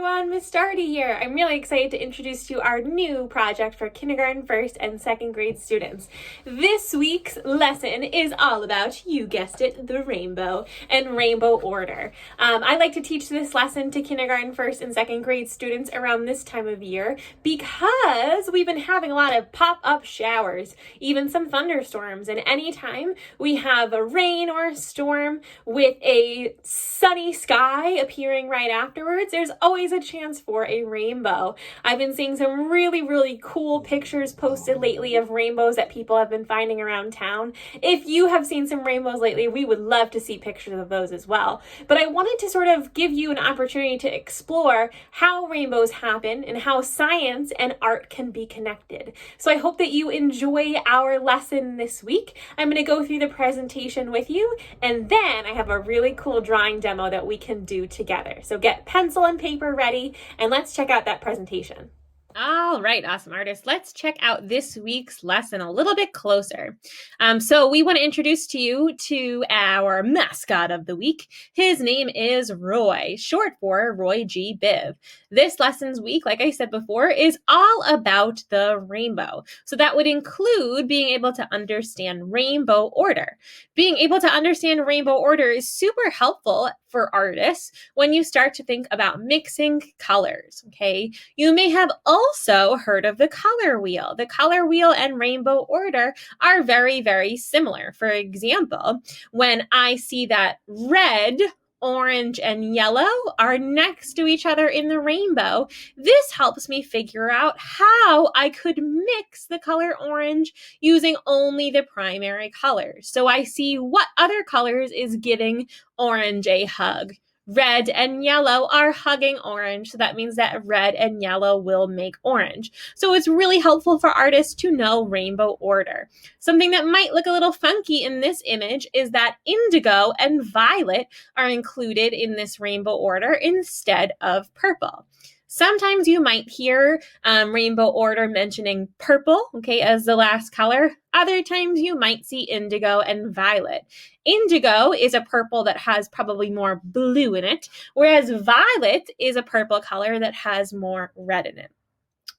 everyone, Miss Stardy here. I'm really excited to introduce to you our new project for kindergarten, first, and second grade students. This week's lesson is all about, you guessed it, the rainbow and rainbow order. I like to teach this lesson to kindergarten, first, and second grade students around this time of year because we've been having a lot of pop-up showers, even some thunderstorms, and anytime we have a rain or a storm with a sunny sky appearing right afterwards, there's always a chance for a rainbow. I've been seeing some really cool pictures posted lately of rainbows that people have been finding around town. If you have seen some rainbows lately, we would love to see pictures of those as well. But I wanted to sort of give you an opportunity to explore how rainbows happen and how science and art can be connected. So I hope that you enjoy our lesson this week. I'm going to go through the presentation with you, and then I have a really cool drawing demo that we can do together. So get pencil and paper ready, and let's check out that presentation. All right, awesome artists. Let's check out this week's lesson a little bit closer. So we want to introduce to you to our mascot of the week. His name is Roy, short for ROYGBIV. This lesson's week, like I said before, is all about the rainbow. So that would include being able to understand rainbow order. Being able to understand rainbow order is super helpful for artists when you start to think about mixing colors, okay? You may have also heard of the color wheel. The color wheel and rainbow order are very similar. For example, when I see that red, orange, and yellow are next to each other in the rainbow, this helps me figure out how I could mix the color orange using only the primary colors. So I see what other colors is giving orange a hug. Red and yellow are hugging orange, so that means that red and yellow will make orange. So it's really helpful for artists to know rainbow order. Something that might look a little funky in this image is that indigo and violet are included in this rainbow order instead of purple. Sometimes you might hear rainbow order mentioning purple, okay, as the last color. Other times you might see indigo and violet. Indigo is a purple that has probably more blue in it, whereas violet is a purple color that has more red in it.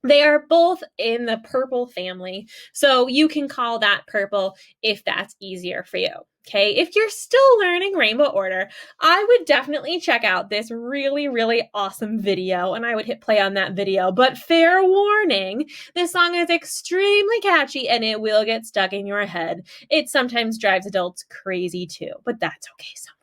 They are both in the purple family, so you can call that purple if that's easier for you. Okay, if you're still learning rainbow order, I would definitely check out this really awesome video, and I would hit play on that video. But fair warning, this song is extremely catchy and it will get stuck in your head. It sometimes drives adults crazy too, but that's okay sometimes.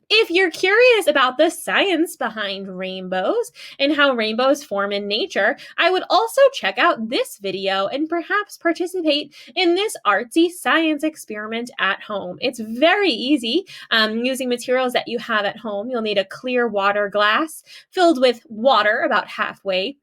If you're curious about the science behind rainbows and how rainbows form in nature, I would also check out this video and perhaps participate in this artsy science experiment at home. It's very easy using materials that you have at home. You'll need a clear water glass filled with water about halfway,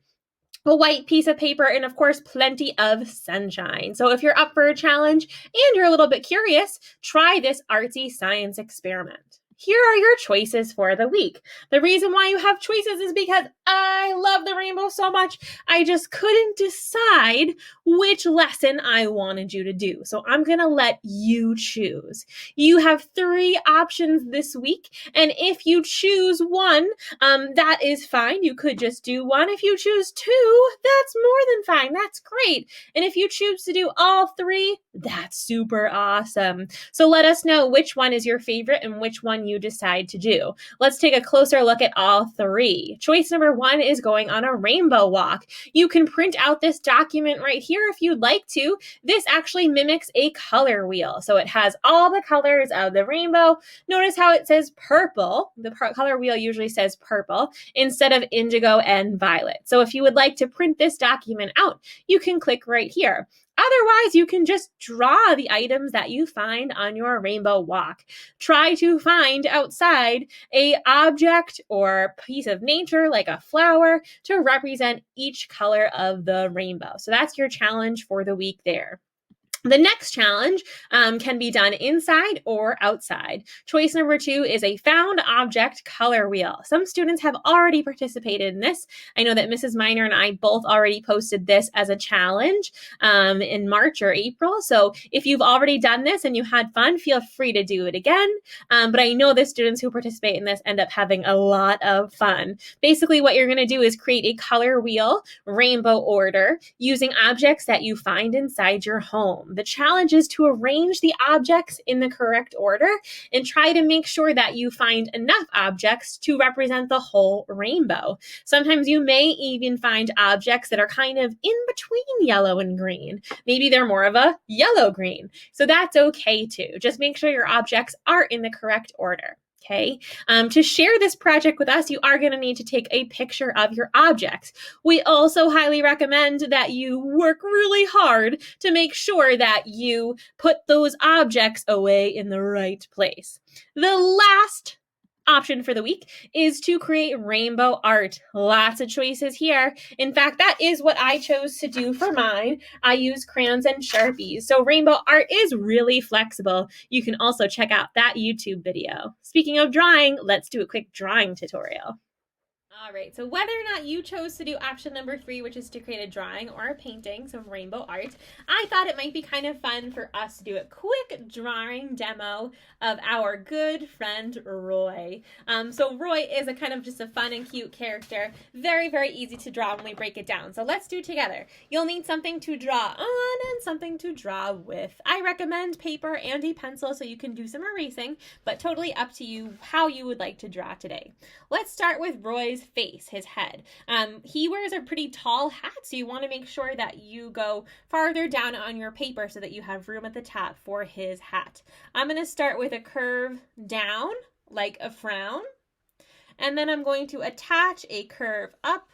a white piece of paper, and of course, plenty of sunshine. So if you're up for a challenge and you're a little bit curious, try this artsy science experiment. Here are your choices for the week. The reason why you have choices is because I love the rainbow so much, I just couldn't decide which lesson I wanted you to do. So I'm going to let you choose. You have 3 options this week, and if you choose one, that is fine. You could just do one. If you choose 2, that's more than fine. That's great. And if you choose to do all 3, that's super awesome. So let us know which one is your favorite and which one you decide to do. Let's take a closer look at all 3. Choice number 1 is going on a rainbow walk. You can print out this document right here if you'd like to. This actually mimics a color wheel. So it has all the colors of the rainbow. Notice how it says purple. The color wheel usually says purple instead of indigo and violet. So if you would like to print this document out, you can click right here. Otherwise, you can just draw the items that you find on your rainbow walk. Try to find outside an object or piece of nature like a flower to represent each color of the rainbow. So that's your challenge for the week there. The next challenge can be done inside or outside. Choice number 2 is a found object color wheel. Some students have already participated in this. I know that Mrs. Miner and I both already posted this as a challenge in March or April. So if you've already done this and you had fun, feel free to do it again. But I know the students who participate in this end up having a lot of fun. Basically, what you're going to do is create a color wheel, rainbow order, using objects that you find inside your home. The challenge is to arrange the objects in the correct order and try to make sure that you find enough objects to represent the whole rainbow. Sometimes you may even find objects that are kind of in between yellow and green. Maybe they're more of a yellow-green. So that's okay too. Just make sure your objects are in the correct order. Okay. To share this project with us, you are going to need to take a picture of your objects. We also highly recommend that you work really hard to make sure that you put those objects away in the right place. The last option for the week is to create rainbow art. Lots of choices here. In fact, that is what I chose to do for mine. I use crayons and Sharpies. So rainbow art is really flexible. You can also check out that YouTube video. Speaking of drawing, let's do a quick drawing tutorial. All right, so whether or not you chose to do option number 3, which is to create a drawing or a painting, so rainbow art, I thought it might be kind of fun for us to do a quick drawing demo of our good friend Roy. So Roy is a kind of just a fun and cute character, very, very easy to draw when we break it down. So let's do it together. You'll need something to draw on and something to draw with. I recommend paper and a pencil so you can do some erasing, but totally up to you how you would like to draw today. Let's start with Roy's face, his head. He wears a pretty tall hat, so you want to make sure that you go farther down on your paper so that you have room at the top for his hat. I'm going to start with a curve down, like a frown, and then I'm going to attach a curve up,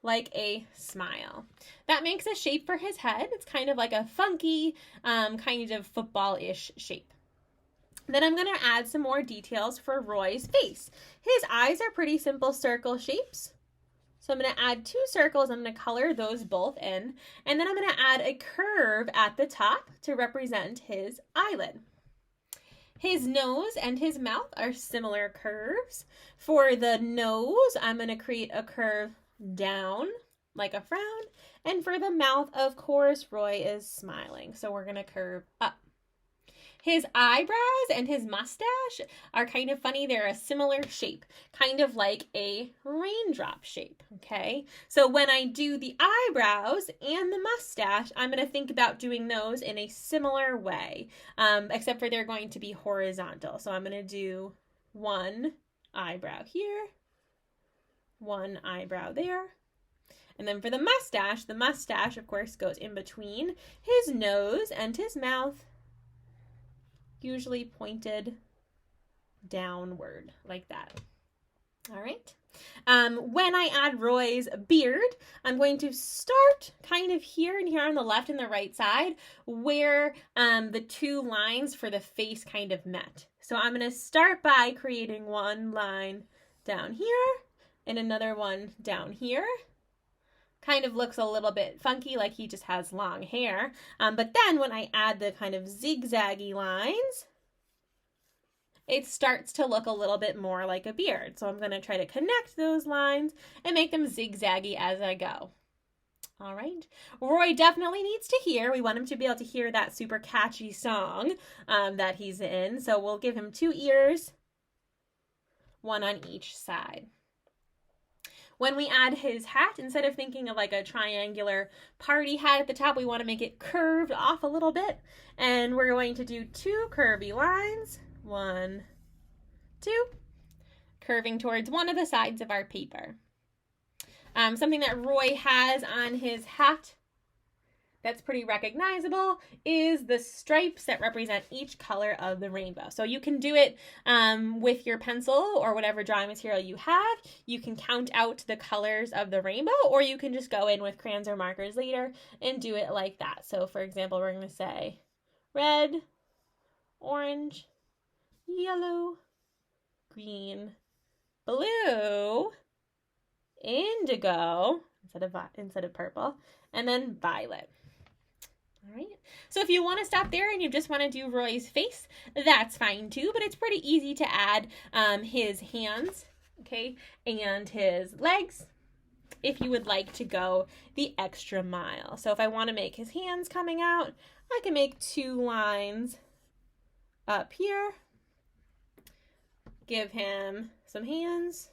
like a smile. That makes a shape for his head. It's kind of like a funky, kind of football-ish shape. Then I'm going to add some more details for Roy's face. His eyes are pretty simple circle shapes. So I'm going to add 2 circles. I'm going to color those both in. And then I'm going to add a curve at the top to represent his eyelid. His nose and his mouth are similar curves. For the nose, I'm going to create a curve down like a frown. And for the mouth, of course, Roy is smiling. So we're going to curve up. His eyebrows and his mustache are kind of funny. They're a similar shape, kind of like a raindrop shape, okay? So when I do the eyebrows and the mustache, I'm going to think about doing those in a similar way, except for they're going to be horizontal. So I'm going to do one eyebrow here, one eyebrow there. And then for the mustache, of course, goes in between his nose and his mouth, usually pointed downward like that. All right. When I add Roy's beard, I'm going to start kind of here and here on the left and the right side where the 2 lines for the face kind of met. So I'm going to start by creating one line down here and another one down here. Kind of looks a little bit funky, like he just has long hair. But then when I add the kind of zigzaggy lines, it starts to look a little bit more like a beard. So I'm going to try to connect those lines and make them zigzaggy as I go. All right. Roy definitely needs to hear. We want him to be able to hear that super catchy song that he's in. So we'll give him 2 ears, 1 on each side. When we add his hat, instead of thinking of like a triangular party hat at the top, we want to make it curved off a little bit. And we're going to do 2 curvy lines. 1, 2, curving towards one of the sides of our paper. Something that Roy has on his hat that's pretty recognizable is the stripes that represent each color of the rainbow. So you can do it with your pencil or whatever drawing material you have. You can count out the colors of the rainbow, or you can just go in with crayons or markers later and do it like that. So for example, we're going to say red, orange, yellow, green, blue, indigo instead of purple, and then violet. All right. So if you want to stop there and you just want to do Roy's face, that's fine too, but it's pretty easy to add his hands, okay, and his legs if you would like to go the extra mile. So if I want to make his hands coming out, I can make 2 lines up here, give him some hands,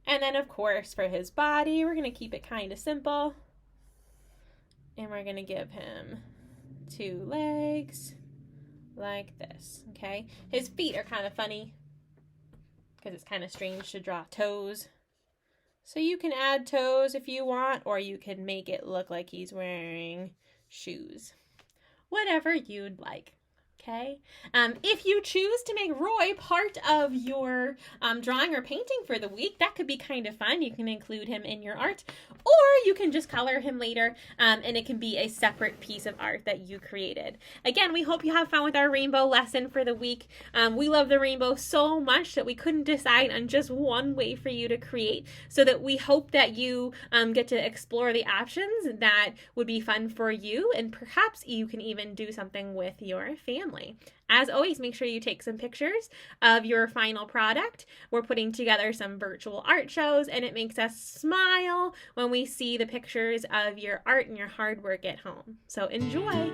and then of course for his body, we're going to keep it kind of simple, and we're going to give him 2 legs like this, okay? His feet are kind of funny because it's kind of strange to draw toes. So you can add toes if you want, or you can make it look like he's wearing shoes. Whatever you'd like. Okay. If you choose to make Roy part of your drawing or painting for the week, that could be kind of fun. You can include him in your art, or you can just color him later, and it can be a separate piece of art that you created. Again, we hope you have fun with our rainbow lesson for the week. We love the rainbow so much that we couldn't decide on just one way for you to create, so that we hope that you get to explore the options that would be fun for you, and perhaps you can even do something with your family. As always, make sure you take some pictures of your final product. We're putting together some virtual art shows, and it makes us smile when we see the pictures of your art and your hard work at home. So enjoy!